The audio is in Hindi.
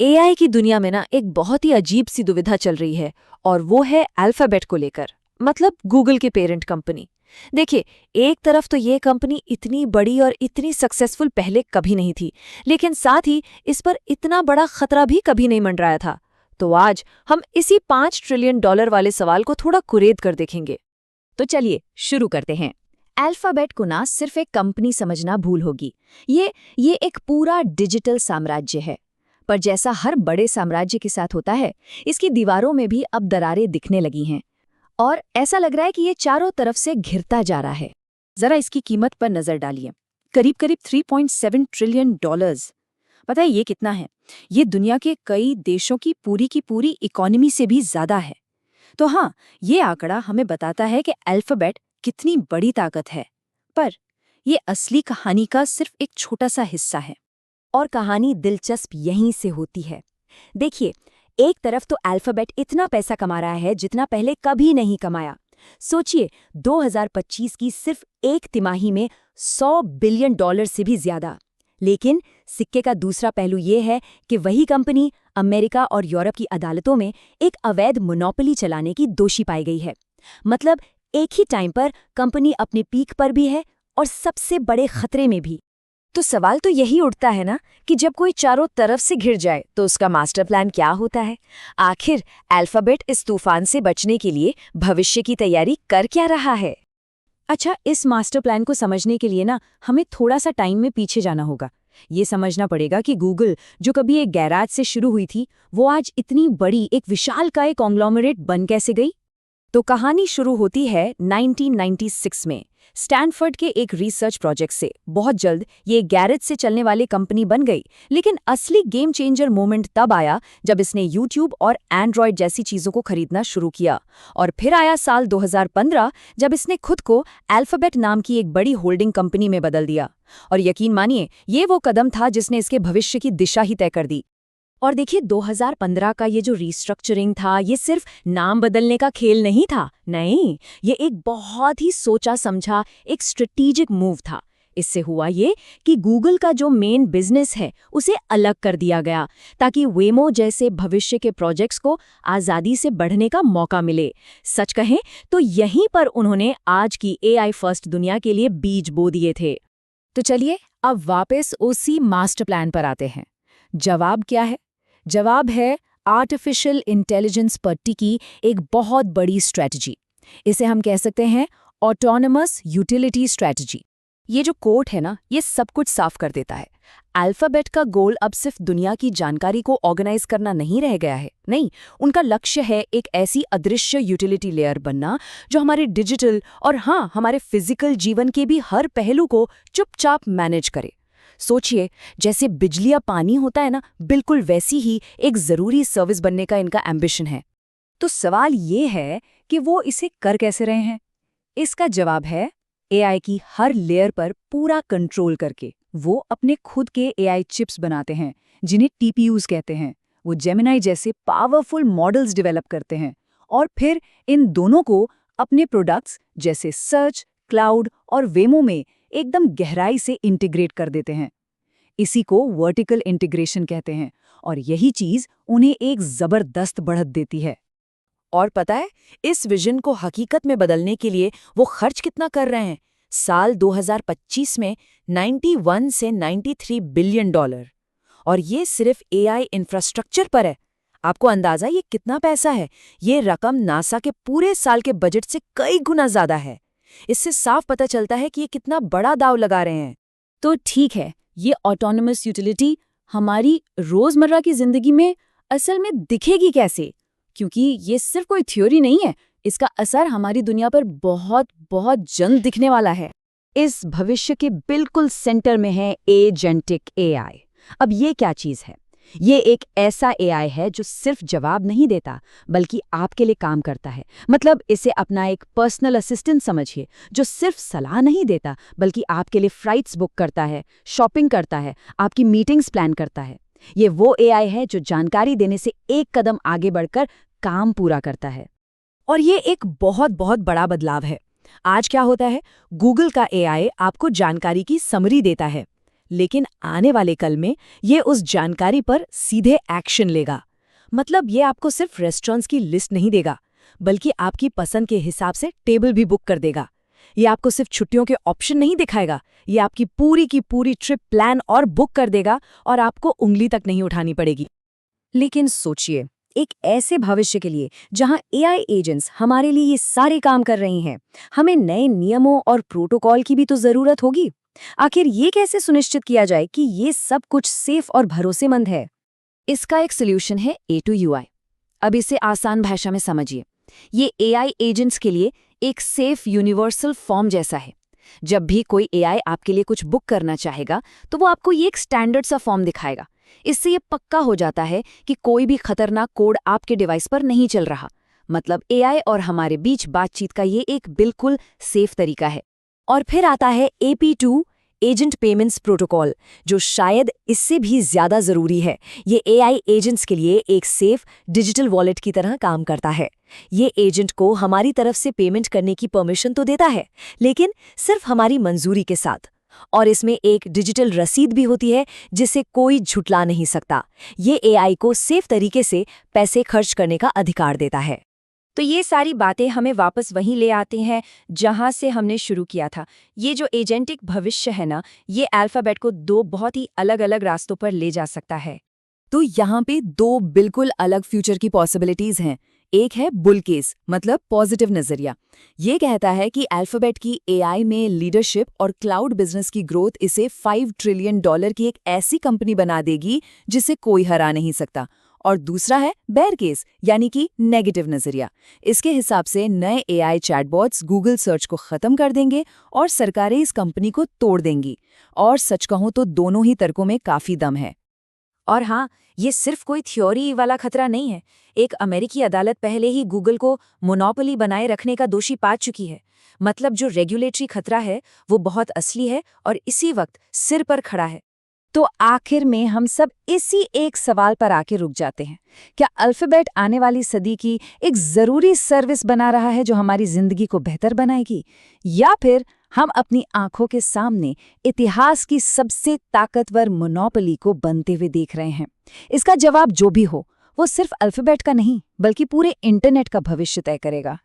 एआई की दुनिया में ना एक बहुत ही अजीब सी दुविधा चल रही है और वो है अल्फाबेट को लेकर। मतलब गूगल की पेरेंट कंपनी। देखिए, एक तरफ तो ये कंपनी इतनी बड़ी और इतनी सक्सेसफुल पहले कभी नहीं थी, लेकिन साथ ही इस पर इतना बड़ा खतरा भी कभी नहीं मंडराया था। तो आज हम इसी $5 ट्रिलियन वाले सवाल को थोड़ा कुरेद कर देखेंगे। तो चलिए शुरू करते हैं। अल्फाबेट को ना सिर्फ एक कंपनी समझना भूल होगी। ये एक पूरा डिजिटल साम्राज्य है। पर जैसा हर बड़े साम्राज्य के साथ होता है, इसकी दीवारों में भी अब दरारें दिखने लगी हैं और ऐसा लग रहा है कि ये चारों तरफ से घिरता जा रहा है। जरा इसकी कीमत पर नजर डालिए। करीब करीब $3.7 ट्रिलियन। पता है ये कितना है? ये दुनिया के कई देशों की पूरी इकोनॉमी से भी ज्यादा है। तो हाँ, ये आंकड़ा हमें बताता है कि अल्फाबेट कितनी बड़ी ताकत है। पर ये असली कहानी का सिर्फ एक छोटा सा हिस्सा है। और कहानी दिलचस्प यहीं से होती है। देखिए, एक तरफ तो अल्फाबेट इतना पैसा कमा रहा है जितना पहले कभी नहीं कमाया। सोचिए, 2025 की सिर्फ एक तिमाही में $100 बिलियन से भी ज्यादा। लेकिन सिक्के का दूसरा पहलू ये है कि वही कंपनी अमेरिका और यूरोप की अदालतों में एक अवैध मोनोपोली चलाने की दोषी पाई गई है। मतलब एक ही टाइम पर कंपनी अपने पीक पर भी है और सबसे बड़े खतरे में भी। तो सवाल तो यही उठता है ना कि जब कोई चारों तरफ से घिर जाए तो उसका मास्टर प्लान क्या होता है? आखिर अल्फाबेट इस तूफान से बचने के लिए भविष्य की तैयारी कर क्या रहा है? अच्छा, इस मास्टर प्लान को समझने के लिए ना हमें थोड़ा सा टाइम में पीछे जाना होगा। ये समझना पड़ेगा कि गूगल, जो कभी एक गैराज से शुरू हुई थी, वो आज इतनी बड़ी एक विशालकाय कॉन्ग्लोमरेट बन कैसे गई? तो कहानी शुरू होती है 1996 में स्टैनफोर्ड के एक रिसर्च प्रोजेक्ट से। बहुत जल्द ये गैरेज से चलने वाली कंपनी बन गई, लेकिन असली गेम चेंजर मोमेंट तब आया जब इसने यूट्यूब और एंड्रॉयड जैसी चीजों को खरीदना शुरू किया। और फिर आया साल 2015 जब इसने खुद को अल्फाबेट नाम की एक बड़ी होल्डिंग कंपनी में बदल दिया। और यकीन मानिए, ये वो कदम था जिसने इसके भविष्य की दिशा ही तय कर दी। और देखिए, 2015 का ये जो रीस्ट्रक्चरिंग था, ये सिर्फ नाम बदलने का खेल नहीं था। नहीं, ये एक बहुत ही सोचा समझा एक स्ट्रेटेजिक मूव था। इससे हुआ ये कि गूगल का जो मेन बिजनेस है उसे अलग कर दिया गया, ताकि वेमो जैसे भविष्य के प्रोजेक्ट्स को आज़ादी से बढ़ने का मौका मिले। सच कहें तो यहीं पर उन्होंने आज की एआई फर्स्ट दुनिया के लिए बीज बो दिए थे। तो चलिए अब वापस उसी मास्टर प्लान पर आते हैं। जवाब क्या है? जवाब है आर्टिफिशियल इंटेलिजेंस पर टिकी एक बहुत बड़ी स्ट्रैटेजी। इसे हम कह सकते हैं ऑटोनमस यूटिलिटी स्ट्रैटेजी। ये जो कोट है ना, ये सब कुछ साफ कर देता है। अल्फाबेट का गोल अब सिर्फ दुनिया की जानकारी को ऑर्गेनाइज करना नहीं रह गया है। नहीं, उनका लक्ष्य है एक ऐसी अदृश्य यूटिलिटी लेयर बनना जो हमारे डिजिटल और हाँ, हमारे फिजिकल जीवन के भी हर पहलू को चुपचाप मैनेज करे। सोचिए, जैसे बिजली या पानी होता है ना, बिल्कुल वैसी ही एक जरूरी सर्विस बनने का इनका एम्बिशन है। तो सवाल ये है कि वो इसे कर कैसे रहे हैं? इसका जवाब है एआई की हर लेयर पर पूरा कंट्रोल करके। वो अपने खुद के एआई चिप्स बनाते हैं, जिन्हें टीपीयूज कहते हैं। वो जेमिनाई जैसे पावरफुल मॉडल्स डेवलप करते हैं और फिर इन दोनों को अपने प्रोडक्ट्स जैसे सर्च, क्लाउड और वेमो में एकदम गहराई से इंटीग्रेट कर देते हैं। इसी को वर्टिकल इंटीग्रेशन कहते हैं और यही चीज उन्हें एक जबरदस्त बढ़त देती है। और पता है, इस विजन को हकीकत में बदलने के लिए वो खर्च कितना कर रहे हैं? साल 2025 में 91 से 93 बिलियन डॉलर। और ये सिर्फ एआई इंफ्रास्ट्रक्चर पर है। आपको अंदाजा ये कितना पैसा है? ये रकम नासा के पूरे साल के बजट से कई गुना ज्यादा है। इससे साफ पता चलता है कि ये कितना बड़ा दांव लगा रहे हैं। तो ठीक है, ये ऑटोनमस यूटिलिटी हमारी रोजमर्रा की जिंदगी में असल में दिखेगी कैसे? क्योंकि ये सिर्फ कोई थ्योरी नहीं है, इसका असर हमारी दुनिया पर बहुत बहुत जल्द दिखने वाला है। इस भविष्य के बिल्कुल सेंटर में है एजेंटिक एआई। अब ये क्या चीज है? ये एक ऐसा एआई है जो सिर्फ जवाब नहीं देता, बल्कि आपके लिए काम करता है। मतलब इसे अपना एक पर्सनल असिस्टेंट समझिए, जो सिर्फ सलाह नहीं देता, बल्कि आपके लिए फ्लाइट्स बुक करता है, शॉपिंग करता है, आपकी मीटिंग्स प्लान करता है। ये वो एआई है जो जानकारी देने से एक कदम आगे बढ़कर काम पूरा करता है। और ये एक बहुत बहुत बड़ा बदलाव है। आज क्या होता है? गूगल का एआई आपको जानकारी की समरी देता है, लेकिन आने वाले कल में ये उस जानकारी पर सीधे एक्शन लेगा। मतलब ये आपको सिर्फ रेस्टोरेंट्स की लिस्ट नहीं देगा, बल्कि आपकी पसंद के हिसाब से टेबल भी बुक कर देगा। ये आपको सिर्फ छुट्टियों के ऑप्शन नहीं दिखाएगा, ये आपकी पूरी की पूरी ट्रिप प्लान और बुक कर देगा और आपको उंगली तक नहीं उठानी पड़ेगी। लेकिन सोचिए, एक ऐसे भविष्य के लिए जहां एआई एजेंट्स हमारे लिए ये सारे काम कर रही हैं, हमें नए नियमों और प्रोटोकॉल की भी तो जरूरत होगी। आखिर ये कैसे सुनिश्चित किया जाए कि ये सब कुछ सेफ और भरोसेमंद है? इसका एक सोल्यूशन है A2UI। अब इसे आसान भाषा में समझिए। ये एआई एजेंट्स के लिए एक सेफ यूनिवर्सल फॉर्म जैसा है। जब भी कोई एआई आपके लिए कुछ बुक करना चाहेगा, तो वो आपको ये एक स्टैंडर्ड सा फॉर्म दिखाएगा। इससे ये पक्का हो जाता है कि कोई भी खतरनाक कोड आपके डिवाइस पर नहीं चल रहा। मतलब एआई और हमारे बीच बातचीत का ये एक बिल्कुल सेफ तरीका है। और फिर आता है AP2 एजेंट पेमेंट्स प्रोटोकॉल, जो शायद इससे भी ज्यादा जरूरी है। ये एआई एजेंट्स के लिए एक सेफ डिजिटल वॉलेट की तरह काम करता है। ये एजेंट को हमारी तरफ से पेमेंट करने की परमिशन तो देता है, लेकिन सिर्फ हमारी मंजूरी के साथ। और इसमें एक डिजिटल रसीद भी होती है जिसे कोई झुठला नहीं सकता। ये एआई को सेफ तरीके से पैसे खर्च करने का अधिकार देता है। तो ये सारी बातें हमें वापस वहीं ले आती हैं जहां से हमने शुरू किया था। ये जो एजेंटिक भविष्य है ना, ये अल्फाबेट को दो बहुत ही अलग अलग रास्तों पर ले जा सकता है। तो यहाँ पे दो बिल्कुल अलग फ्यूचर की पॉसिबिलिटीज हैं। एक है बुल केस, मतलब पॉजिटिव नजरिया। ये कहता है कि अल्फाबेट की एआई में लीडरशिप और क्लाउड बिजनेस की ग्रोथ इसे $5 ट्रिलियन की एक ऐसी कंपनी बना देगी जिसे कोई हरा नहीं सकता। और दूसरा है बेयर केस, यानी कि नेगेटिव नजरिया। इसके हिसाब से नए एआई चैटबॉट्स गूगल सर्च को खत्म कर देंगे और सरकारें इस कंपनी को तोड़ देंगी। और सच कहूं तो दोनों ही तर्कों में काफी दम है। और हाँ, ये सिर्फ कोई थ्योरी वाला खतरा नहीं है। एक अमेरिकी अदालत पहले ही गूगल को मोनोपोली बनाए रखने का दोषी पा चुकी है। मतलब जो रेगुलेटरी खतरा है वो बहुत असली है और इसी वक्त सिर पर खड़ा है। तो आखिर में हम सब इसी एक सवाल पर आके रुक जाते हैं। क्या अल्फाबेट आने वाली सदी की एक जरूरी सर्विस बना रहा है जो हमारी जिंदगी को बेहतर बनाएगी, या फिर हम अपनी आंखों के सामने इतिहास की सबसे ताकतवर मोनोपोली को बनते हुए देख रहे हैं? इसका जवाब जो भी हो, वो सिर्फ अल्फाबेट का नहीं बल्कि पूरे इंटरनेट का भविष्य तय करेगा।